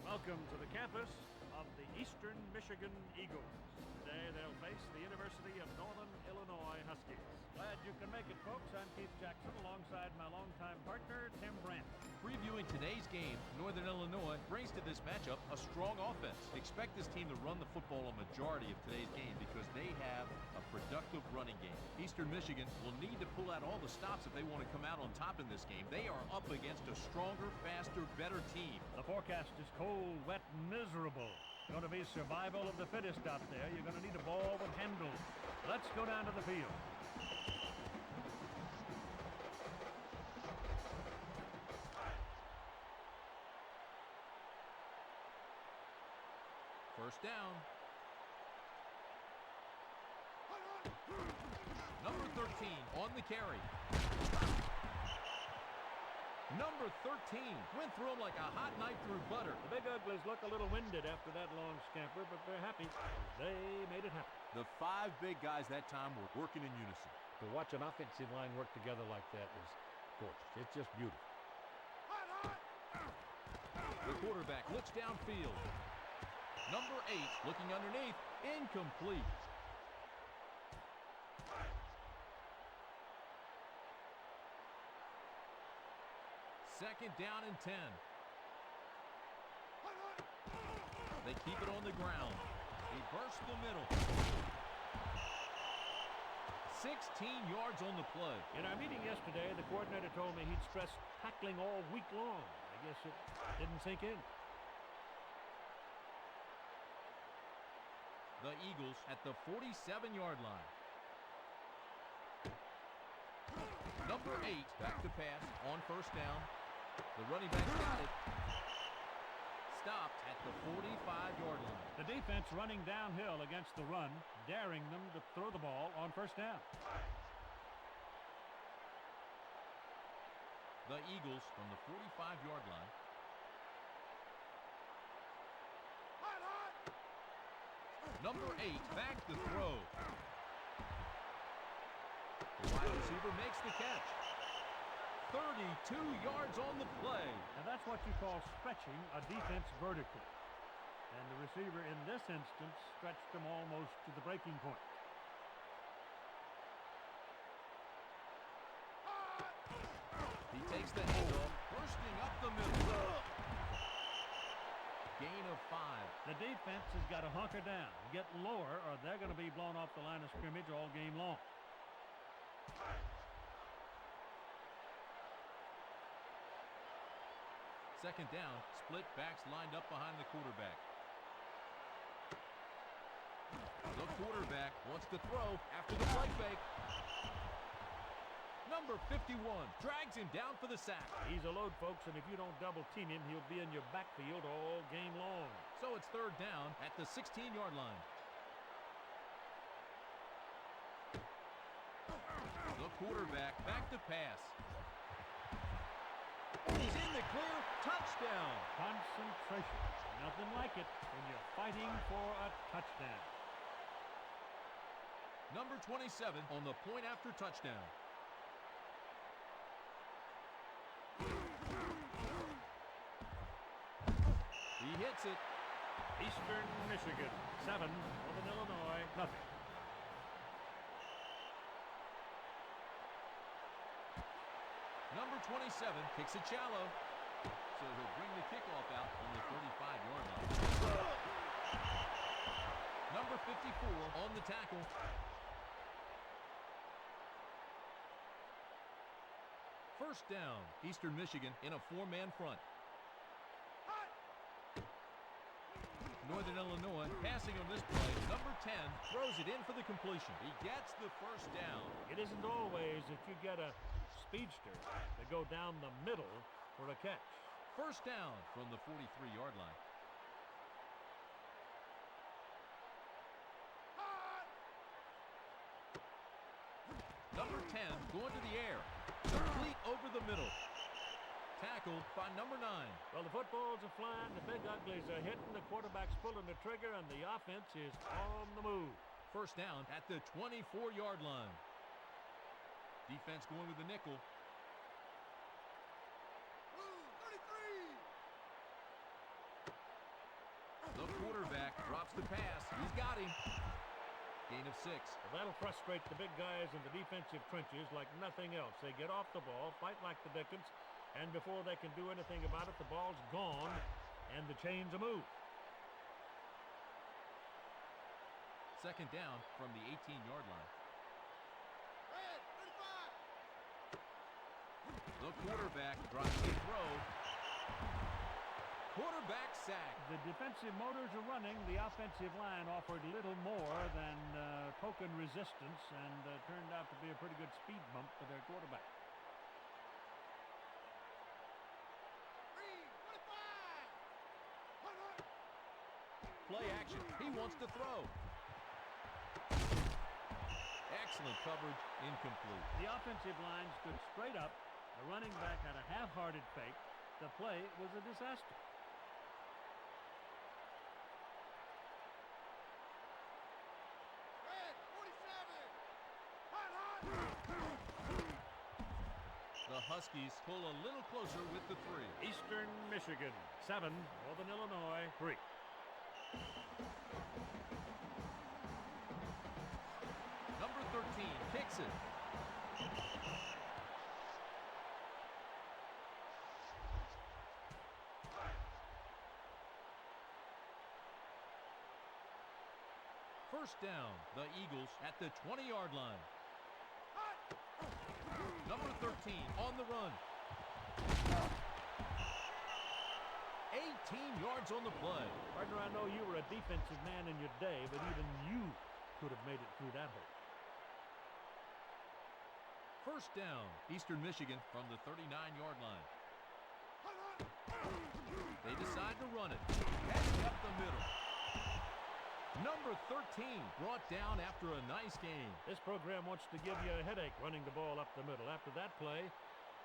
Welcome to the campus of the Eastern Michigan Eagles. Today they'll face the University of Northern Illinois Huskies. Glad you can make it, folks. I'm Keith Jackson alongside my longtime partner, Tim Brandt. Previewing today's game, Northern Illinois brings to this matchup a strong offense. Expect this team to run the football a majority of today's game because they have a productive running game. Eastern Michigan will need to pull out all the stops if they want to come out on top in this game. They are up against a stronger, faster, better team. The forecast is cold, wet, miserable. Going to be survival of the fittest out there. You're going to need a ball with handles. Let's go down to the field. First down. Number 13 on the carry. Number 13 went through him like a hot knife through butter. The Big Uglies look a little winded after that long scamper, but they're happy. They made it happen. The five big guys that time were working in unison. To watch an offensive line work together like that is gorgeous. It's just beautiful. The quarterback looks downfield. Number 8 looking underneath. Incomplete. Second down and 10. They keep it on the ground. He bursts the middle. 16 yards on the play. In our meeting yesterday, the coordinator told me he'd stress tackling all week long. I guess it didn't sink in. The Eagles at the 47-yard line. Number 8 back to pass on first down. The running back got it. Stopped at the 45-yard line. The defense running downhill against the run, daring them to throw the ball on first down. The Eagles from the 45-yard line. Number 8 back to throw. The wide receiver makes the catch. 32 yards on the play. Now that's what you call stretching a defense vertically. And the receiver in this instance stretched them almost to the breaking point. He takes the handoff, bursting up the middle. Gain of 5. The defense has got to hunker down, get lower, or they're going to be blown off the line of scrimmage all game long. Second down, split backs lined up behind the quarterback. The quarterback wants to throw after the play fake. Number 51 drags him down for the sack. He's a load, folks, and if you don't double team him, he'll be in your backfield all game long. So it's third down at the 16-yard line. The quarterback back to pass. He's in the clear. Touchdown. Concentration. Nothing like it when you're fighting for a touchdown. Number 27 on the point after touchdown. He hits it. Eastern Michigan 7, Northern Illinois nothing. Number 27 kicks it shallow, so he'll bring the kickoff out on the 35-yard line. Number 54 on the tackle. First down, Eastern Michigan in a 4-man front. Northern Illinois passing on this play. Number 10 throws it in for the completion. He gets the first down. It isn't always that you get a speedster to go down the middle for a catch. First down from the 43-yard line. Number 10 going to the air. Complete over the middle. Tackled by number 9. Well, the footballs are flying, the Big Uglies are hitting, the quarterback's pulling the trigger, and the offense is on the move. First down at the 24-yard line. Defense going with the nickel. 33. to pass. He's got him. Gain of 6. Well, that'll frustrate the big guys in the defensive trenches like nothing else. They get off the ball, fight like the Dickens, and before they can do anything about it, the ball's gone, and the chains are moved. Second down from the 18-yard line. The quarterback drops the throw. Quarterback sack. The defensive motors are running. The offensive line offered little more than token resistance and turned out to be a pretty good speed bump for their quarterback. Play action. He wants to throw. Excellent coverage. Incomplete. The offensive line stood straight up. The running back had a half-hearted fake. The play was a disaster. The Huskies pull a little closer with the 3. Eastern Michigan, 7. Northern Illinois, 3. Number 13 kicks it. First down, the Eagles at the 20-yard line. Number 13 on the run. 18 yards on the play. Partner, I know you were a defensive man in your day, but even you could have made it through that hole. First down, Eastern Michigan from the 39-yard line. They decide to run it. Heading up the middle. Number 13 brought down after a nice game. This program wants to give you a headache running the ball up the middle. After that play,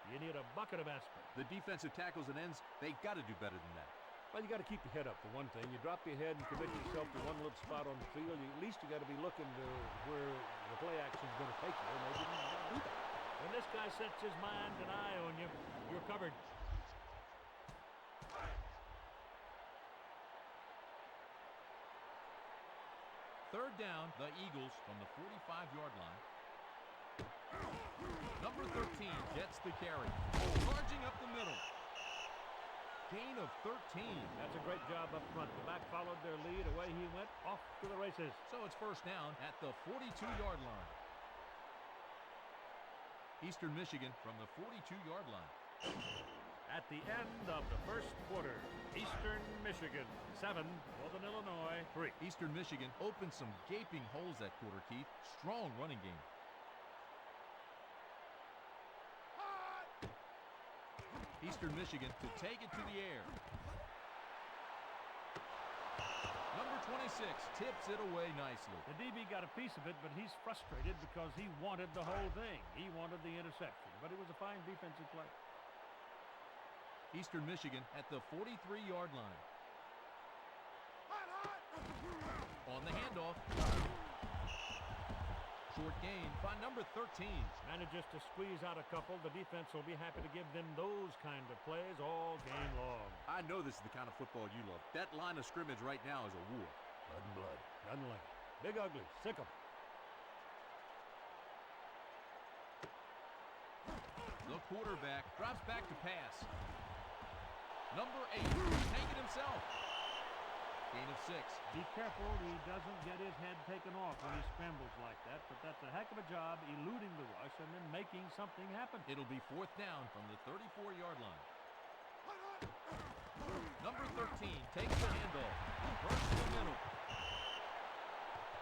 you need a bucket of aspirin. The defensive tackles and ends, they got to do better than that. Well, you got to keep your head up for one thing. You drop your head and commit yourself to one little spot on the field. At least you got to be looking to where the play action is going to take you, and they didn't do that. When this guy sets his mind and eye on you, you're covered. Third down, the Eagles from the 45-yard line. Number 13 gets the carry. Charging up the middle. Gain of 13. That's a great job up front. The back followed their lead. Away he went, off to the races. So it's first down at the 42-yard line. Eastern Michigan from the 42-yard line. At the end of the first quarter, Eastern Michigan, 7. Northern Illinois, 3. Eastern Michigan opened some gaping holes that quarter, Keith. Strong running game. Eastern Michigan to take it to the air. Number 26 tips it away nicely. The DB got a piece of it, but he's frustrated because he wanted the whole thing. He wanted the interception, but it was a fine defensive play. Eastern Michigan at the 43-yard line. On the handoff. Short gain by number 13. Manages to squeeze out a couple. The defense will be happy to give them those kind of plays all game long. I know this is the kind of football you love. That line of scrimmage right now is a war. Blood and blood. Nothing like it. Big ugly. Sick 'em. The quarterback drops back to pass. Number 8, take it himself. Gain of 6. Be careful he doesn't get his head taken off when he scrambles like that, but that's a heck of a job eluding the rush and then making something happen. It'll be fourth down from the 34-yard line. Number 13 takes the handoff. Bursts the middle.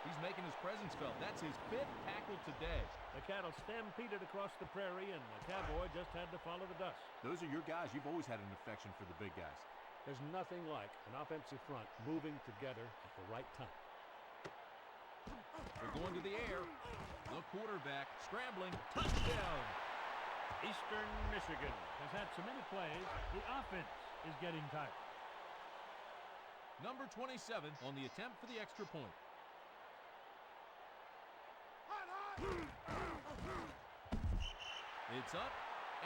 He's making his presence felt. That's his 5th tackle today. The cattle stampeded across the prairie, and the cowboy just had to follow the dust. Those are your guys. You've always had an affection for the big guys. There's nothing like an offensive front moving together at the right time. They're going to the air. The quarterback scrambling. Touchdown! Eastern Michigan has had so many plays, the offense is getting tired. Number 27 on the attempt for the extra point. It's up,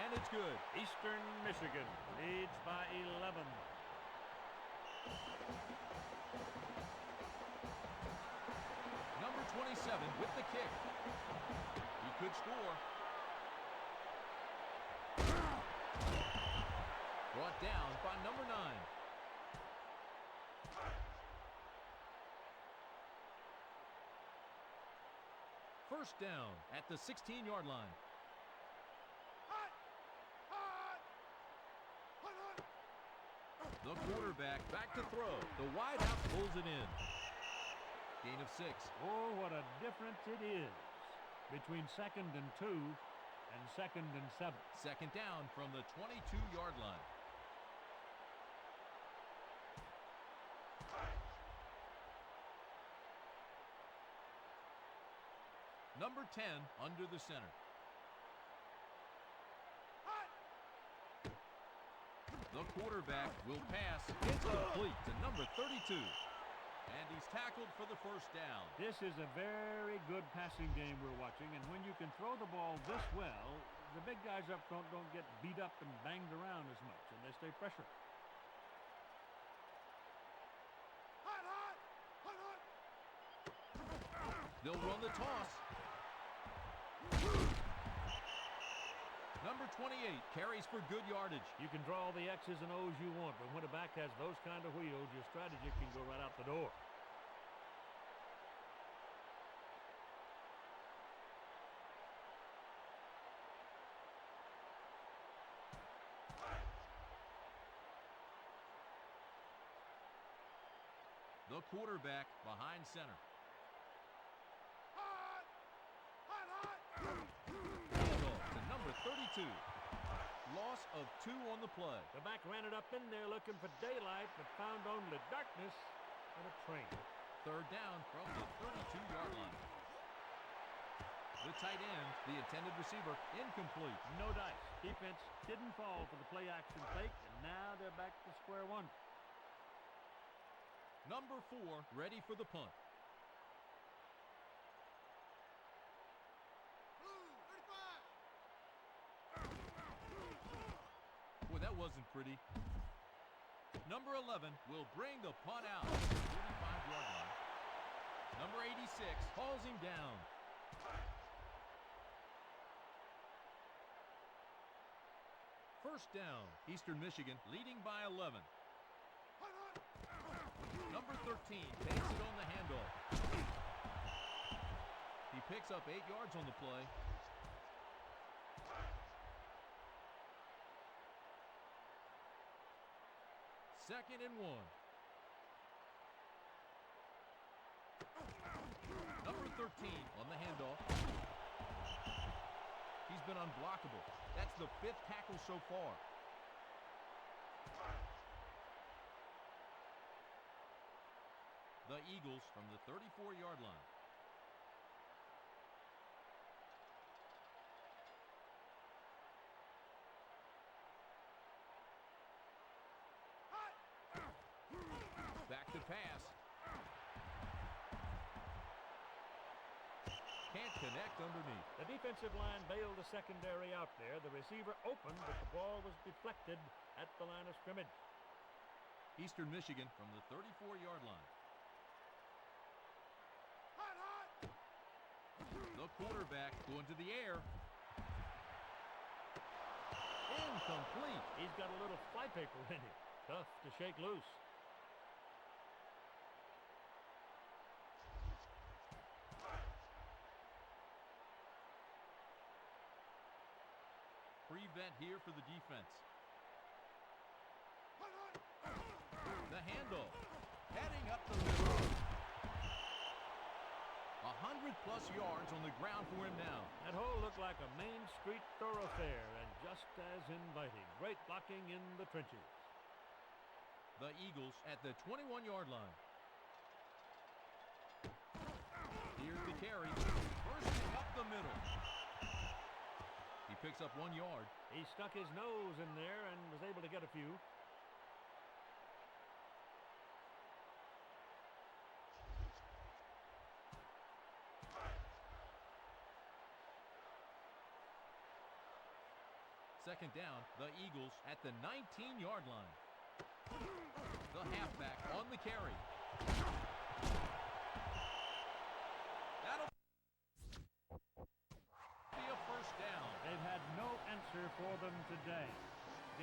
and it's good. Eastern Michigan leads by 11. with the kick. He could score. Brought down by number 9. First down at the 16-yard line. The quarterback back to throw. The wideout pulls it in. Gain of 6. Oh, what a difference it is between 2nd and 2 and 2nd and 7. Second down from the 22-yard line. Number 10 under the center. The quarterback will pass. It's complete to number 32. And he's tackled for the first down. This is a very good passing game we're watching, and when you can throw the ball this well, the big guys up front don't get beat up and banged around as much, and they stay pressured. They'll run the toss. Number 28 carries for good yardage. You can draw the X's and O's you want, but when a back has those kind of wheels, your strategy can go right out the door. The quarterback behind center. Handoff to number 32. Loss of 2 on the play. The back ran it up in there looking for daylight, but found only darkness and a train. Third down from the 32-yard line. The tight end, the intended receiver, incomplete. No dice. Defense didn't fall for the play action fake, and now they're back to square one. Number 4 ready for the punt. Boy, that wasn't pretty. Number 11 will bring the punt out. 45-yard line. Number 86 hauls him down. First down, Eastern Michigan leading by 11. Number 13 takes it on the handoff. He picks up 8 yards on the play. Second and 1. Number 13 on the handoff. He's been unblockable. That's the 5th tackle so far. The Eagles from the 34-yard line. Back to pass. Can't connect underneath. The defensive line bailed the secondary out there. The receiver opened, but the ball was deflected at the line of scrimmage. Eastern Michigan from the 34-yard line. The quarterback going to the air. Incomplete. He's got a little flypaper in him. Tough to shake loose. Prevent here for the defense. The handoff. Heading up the middle. 100-plus yards on the ground for him now. That hole looked like a Main Street thoroughfare and just as inviting. Great blocking in the trenches. The Eagles at the 21-yard line. Here's the carry. Bursting up the middle. He picks up 1 yard. He stuck his nose in there and was able to get a few. Second down, the Eagles at the 19-yard line. The halfback on the carry.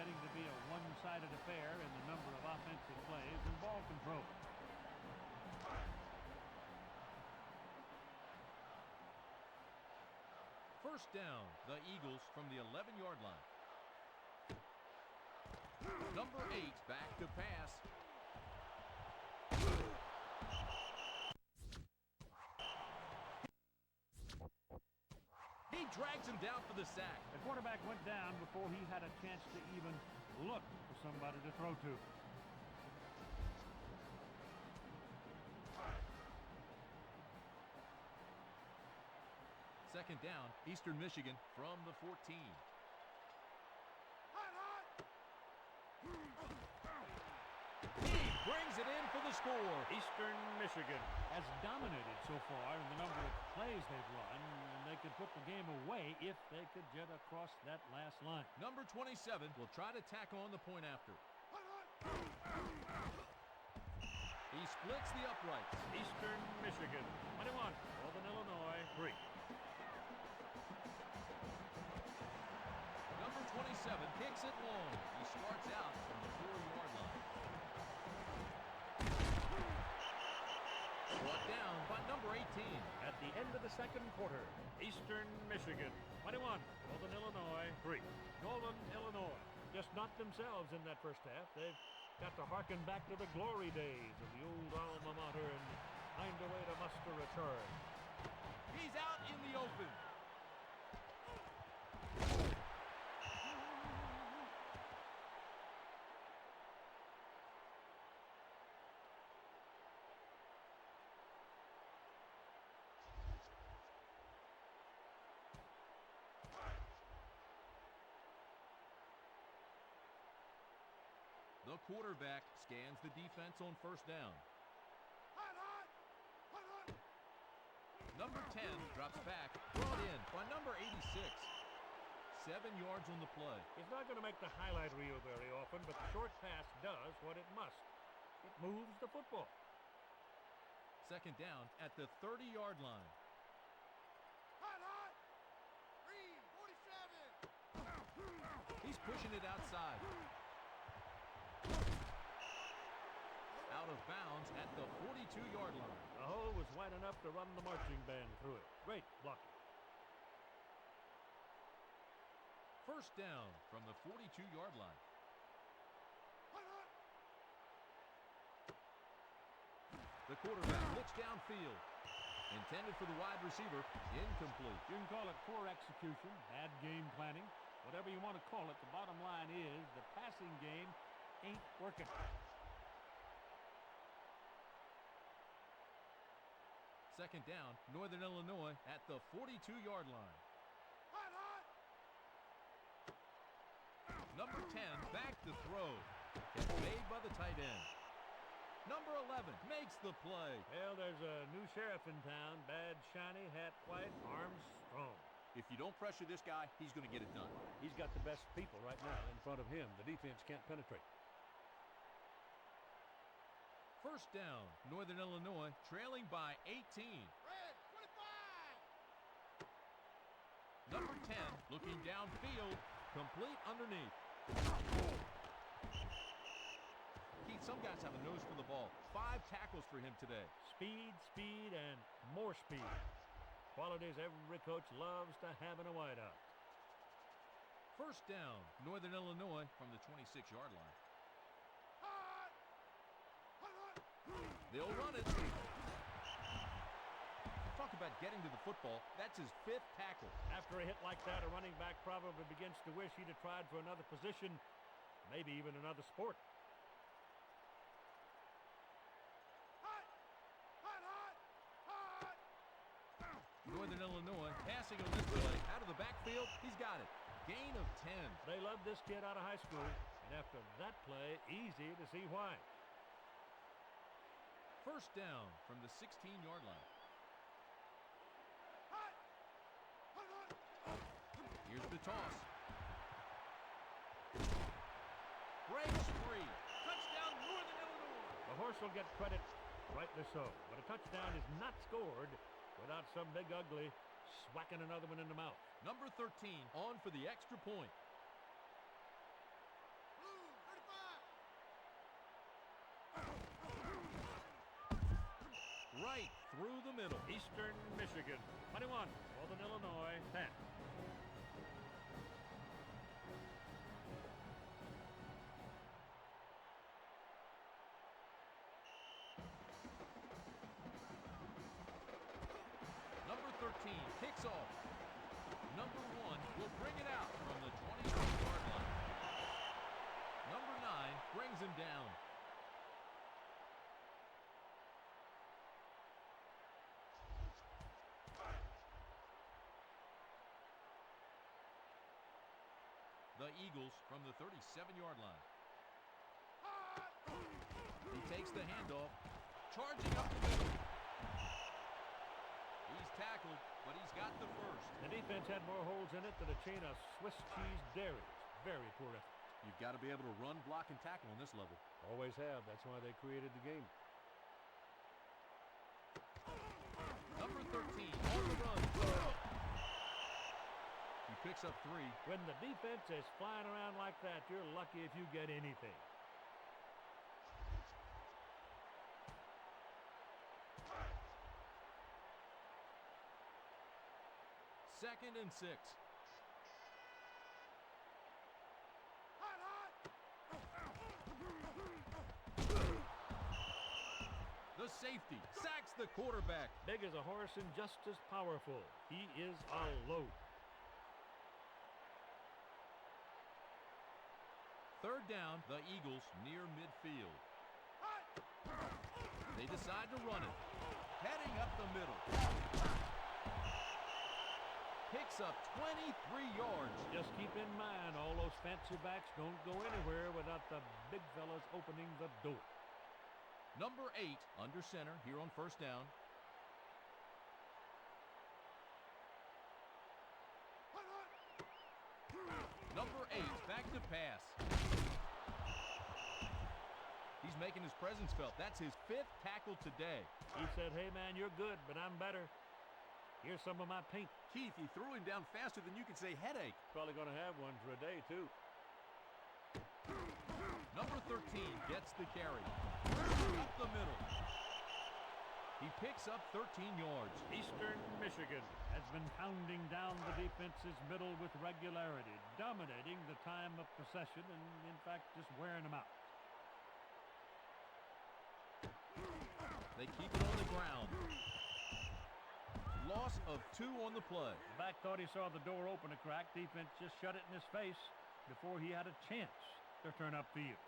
getting to be a one-sided affair in the number of offensive plays and ball control. First down, the Eagles from the 11-yard line. Number 8 back to pass. He drags him down for the sack. The quarterback went down before he had a chance to even look for somebody to throw to. Second down, Eastern Michigan from the 14. He brings it in for the score. Eastern Michigan has dominated so far in the number of plays they've run, and they could put the game away if they could get across that last line. Number 27 will try to tack on the point after. He splits the uprights. Eastern Michigan 21, Northern Illinois 3. Number 27 kicks it long. He starts out from the 4-yard line. Brought down by number 18. At the end of the second quarter, Eastern Michigan 21, Northern Illinois 3. Northern Illinois just not themselves in that first half. They've got to harken back to the glory days of the old alma mater and find a way to muster a charge. He's out in the open. The quarterback scans the defense on first down. Number 10 drops back, brought in by number 86. 7 yards on the play. He's not going to make the highlight reel very often, but the short pass does what it must. It moves the football. Second down at the 30-yard line. He's pushing it outside. Out of bounds at the 42-yard line. The hole was wide enough to run the marching band through it. Great blocking. First down from the 42-yard line. The quarterback looks downfield. Intended for the wide receiver. Incomplete. You can call it poor execution, bad game planning, whatever you want to call it. The bottom line is the passing game ain't working. Second down, Northern Illinois at the 42-yard line. Number 10 back to throw. Gets made by the tight end. Number 11 makes the play. Well, there's a new sheriff in town. Bad, shiny, hat white, arms strong. If you don't pressure this guy, he's going to get it done. He's got the best people right now in front of him. The defense can't penetrate. First down, Northern Illinois trailing by 18. Red, 25! Number 10 looking downfield, complete underneath. Keith, some guys have a nose for the ball. 5 tackles for him today. Speed, speed, and more speed. Qualities every coach loves to have in a wideout. First down, Northern Illinois from the 26-yard line. They'll run it. Talk about getting to the football. That's his 5th tackle. After a hit like that, a running back probably begins to wish he'd have tried for another position, maybe even another sport. Northern Illinois passing on this play. Out of the backfield, he's got it. Gain of 10. They love this kid out of high school, and after that play, easy to see why. First down from the 16-yard line. Here's the toss. Breaks free. Touchdown, Northern Illinois. The horse will get credit, rightly so, but a touchdown is not scored without some big ugly swacking another one in the mouth. Number 13 on for the extra point. through the middle. Eastern Michigan 21, Northern Illinois 10. Number 13 kicks off. Number 1 will bring it out from the 20-yard line. Number 9 brings him down. The Eagles from the 37-yard line. He takes the handoff, charging up the middle. He's tackled, but he's got the first. The defense had more holes in it than a chain of Swiss cheese dairies. Very poor effort. You've got to be able to run, block, and tackle on this level. Always have. That's why they created the game. Number 13 on the run. He picks up 3. When the defense is flying around like that, you're lucky if you get anything. Second and 6. The safety sacks the quarterback. Big as a horse and just as powerful. He is a load. Third down, the Eagles near midfield. They decide to run it. Heading up the middle. Picks up 23 yards. Just keep in mind, all those fancy backs don't go anywhere without the big fellas opening the door. Number 8 under center here on first down. Number 8 back to pass. He's making his presence felt. That's his 5th tackle today. He said, hey man, you're good, but I'm better. Here's some of my paint. Keith, he threw him down faster than you can say headache. Probably going to have one for a day, too. Number 13 gets the carry. Up the middle. He picks up 13 yards. Eastern Michigan has been pounding down the defense's middle with regularity, dominating the time of possession and, in fact, just wearing them out. They keep it on the ground. Loss of 2 on the play. The back thought he saw the door open a crack. Defense just shut it in his face before he had a chance to turn upfield.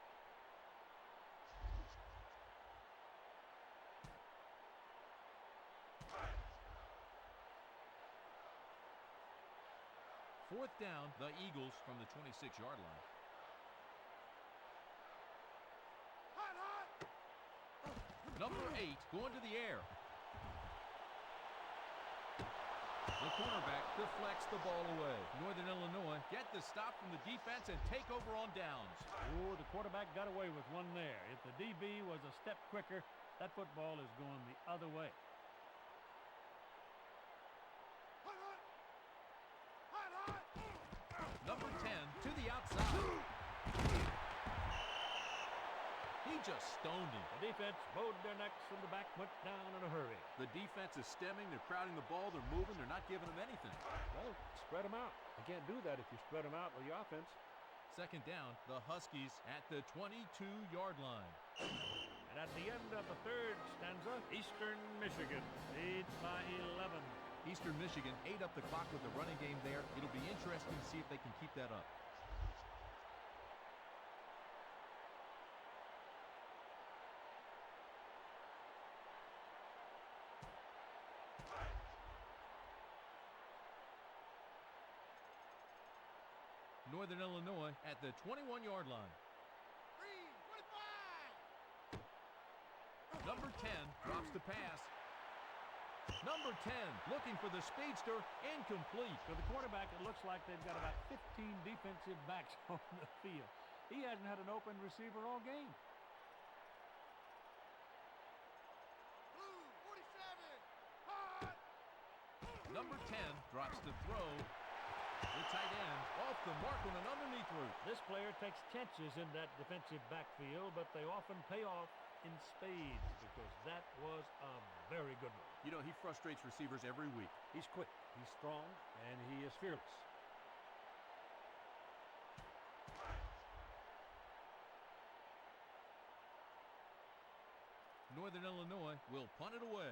Fourth down, the Eagles from the 26-yard line. Number 8 going to the air. The cornerback deflects the ball away. Northern Illinois get the stop from the defense and take over on downs. Oh, the quarterback got away with one there. If the DB was a step quicker, that football is going the other way. Number 10 to the outside. He just stoned him. The defense bowed their necks and the back went down in a hurry. The defense is stemming, they're crowding the ball, they're moving, they're not giving them anything. Well, spread them out. You can't do that if you spread them out with the offense. Second down, the Huskies at the 22-yard line. And at the end of the third stanza, Eastern Michigan leads by 11. Eastern Michigan ate up the clock with the running game there. It'll be interesting to see if they can keep that up. Northern Illinois at the 21-yard line. Number 10 drops the pass. Number 10 looking for the speedster, incomplete. For the quarterback, it looks like they've got about 15 defensive backs on the field. He hasn't had an open receiver all game. Number 10 drops the throw. The tight end off the mark on an underneath route. This player takes chances in that defensive backfield, but they often pay off in spades because that was a very good one. You know, he frustrates receivers every week. He's quick, he's strong, and he is fearless. Northern Illinois will punt it away.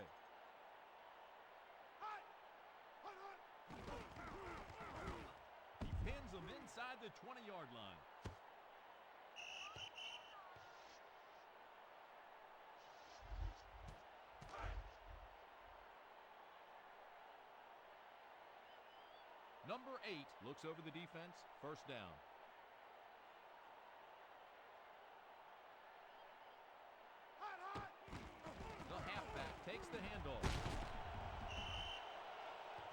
He pins them inside the 20-yard line. Number 8 looks over the defense. First down. The halfback takes the handoff.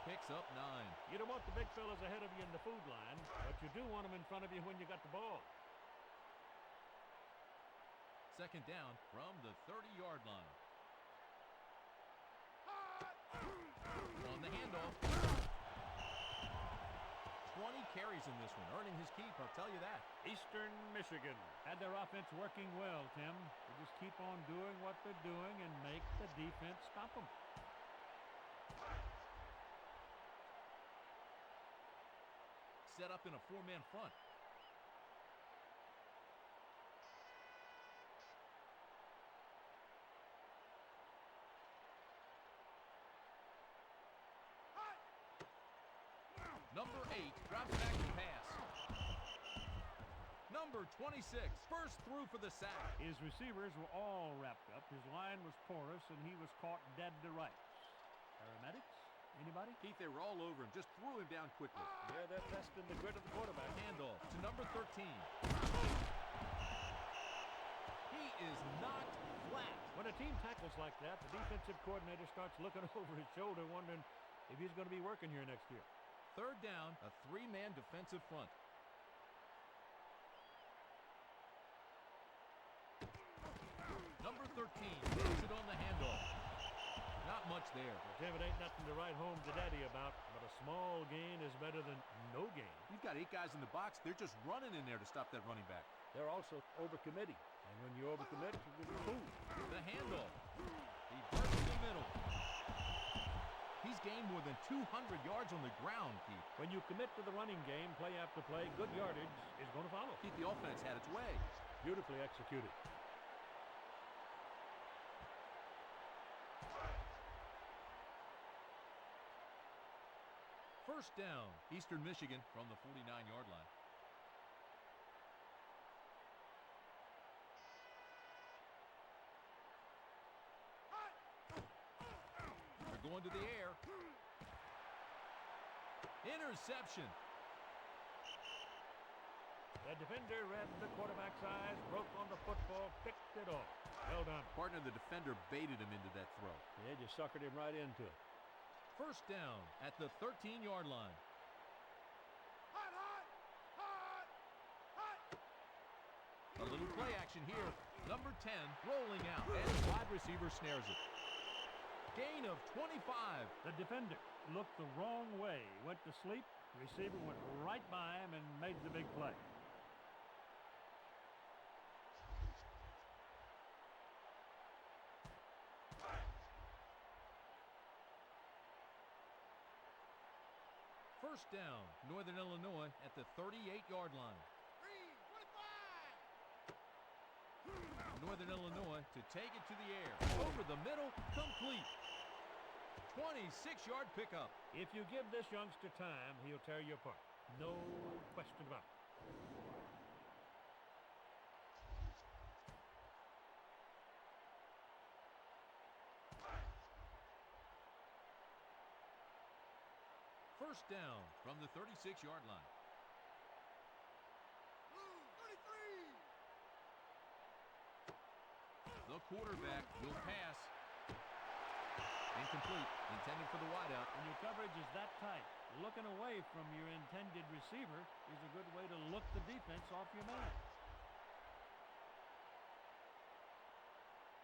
Picks up 9. You don't want the big fellas ahead of you in the food line, but you do want them in front of you when you got the ball. Second down from the 30-yard line. On the handoff. 20 carries in this one, earning his keep, I'll tell you that. Eastern Michigan had their offense working well, Tim. They just keep on doing what they're doing and make the defense stop them. Set up in a 4-man front. Number 8 drops back to pass. Number 26 burst through for the sack. His receivers were all wrapped up. His line was porous, and he was caught dead to rights. Paramedics? Anybody? Keith, they were all over him, just threw him down quickly. Yeah, they're testing the grit of the quarterback. Handoff to number 13. He is knocked flat. When a team tackles like that, the defensive coordinator starts looking over his shoulder, wondering if he's going to be working here next year. Third down, a 3-man defensive front. Number 13 gets it on the handoff. Not much there. Well, Tim, it ain't nothing to write home to Daddy about, but a small gain is better than no gain. You've got 8 guys in the box. They're just running in there to stop that running back. They're also overcommitting, and when you overcommit, you get fooled. The handoff. He bursts the middle. He's gained more than 200 yards on the ground, Keith. When you commit to the running game, play after play, good yardage is going to follow. Keith, the offense had its way. Beautifully executed. First down, Eastern Michigan from the 49-yard line. They're going to the air. Interception. The defender read the quarterback's eyes, broke on the football, picked it off. Well done. Partner, the defender baited him into that throw. Yeah, just suckered him right into it. First down at the 13-yard line. A little play action here. Number 10 rolling out, and the wide receiver snares it. Gain of 25. The defender looked the wrong way, went to sleep. The receiver went right by him and made the big play. First down, Northern Illinois at the 38-yard line. Northern Illinois to take it to the air. Over the middle, complete. 26-yard pickup. If you give this youngster time, he'll tear you apart. No question about it. First down from the 36-yard line. The quarterback will pass. Incomplete, intended for the wideout. When your coverage is that tight, looking away from your intended receiver is a good way to look the defense off your man.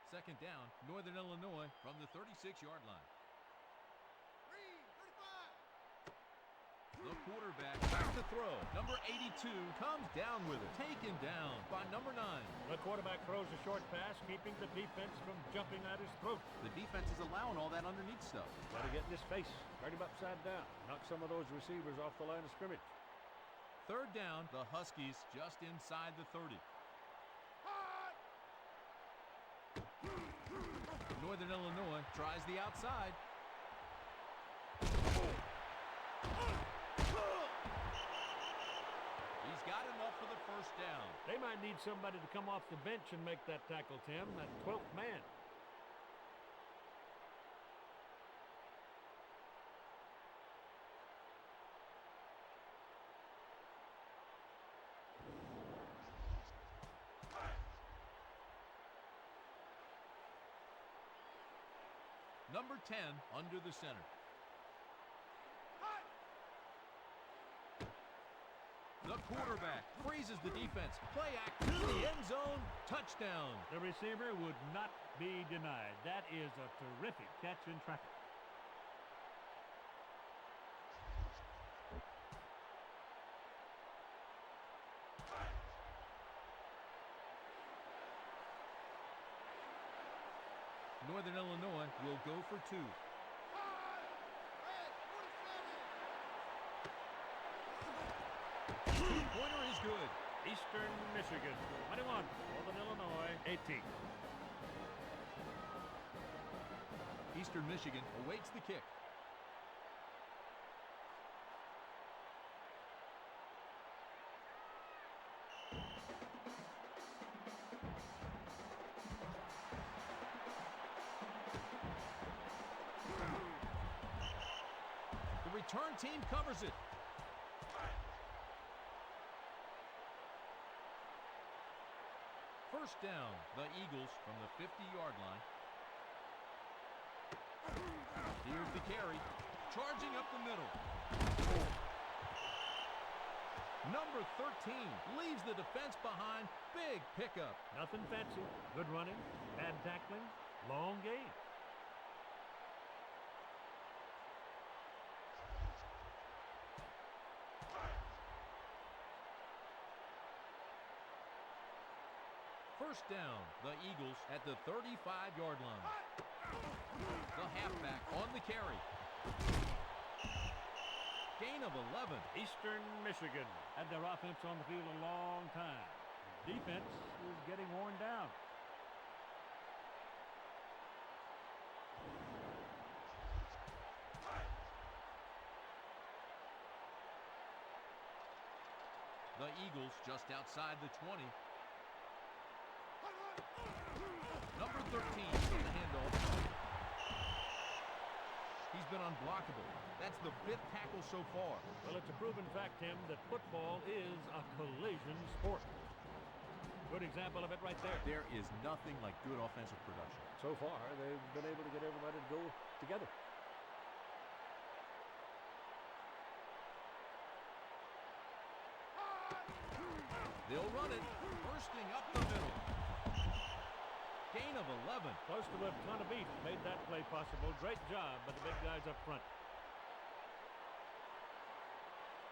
Second down, Northern Illinois from the 36-yard line. The quarterback back to throw. Number 82 comes down with it. Taken down by number 9. The quarterback throws a short pass, keeping the defense from jumping at his throat. The defense is allowing all that underneath stuff. Got to get in his face, turn him upside down, knock some of those receivers off the line of scrimmage. Third down, the Huskies just inside the 30. Northern Illinois tries the outside. He's got enough for the first down. They might need somebody to come off the bench and make that tackle, Tim, that 12th man. Number 10 under the center. The quarterback freezes the defense. Play act to the end zone. Touchdown. The receiver would not be denied. That is a terrific catch in traffic. Northern Illinois will go for 2. Two-pointer is good. Eastern Michigan, 21. Northern Illinois, 18. Eastern Michigan awaits the kick. The return team covers it. First down, the Eagles from the 50-yard line. Here's the carry, charging up the middle. Number 13 leaves the defense behind. Big pickup. Nothing fancy. Good running, bad tackling, long gain. First down, the Eagles at the 35-yard line. The halfback on the carry. Gain of 11. Eastern Michigan had their offense on the field a long time. Defense is getting worn down. The Eagles just outside the 20. Number 13 from the handoff. He's been unblockable. That's the 5th tackle so far. Well, it's a proven fact, Tim, that football is a collision sport. Good example of it right there. There is nothing like good offensive production. So far, they've been able to get everybody to go together. They'll run it, bursting up the middle. Gain of 11. Close to a ton of beef made that play possible. Great job by the big guys up front.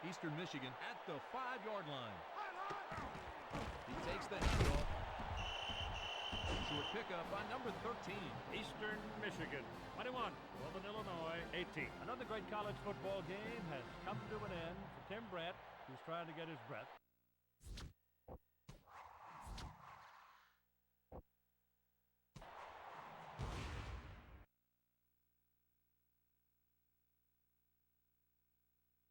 Eastern Michigan at the 5-yard line. He takes the handoff. Short pickup by number 13. Eastern Michigan, 21. Northern Illinois, 18. Another great college football game has come to an end for Tim Brett, who's trying to get his breath.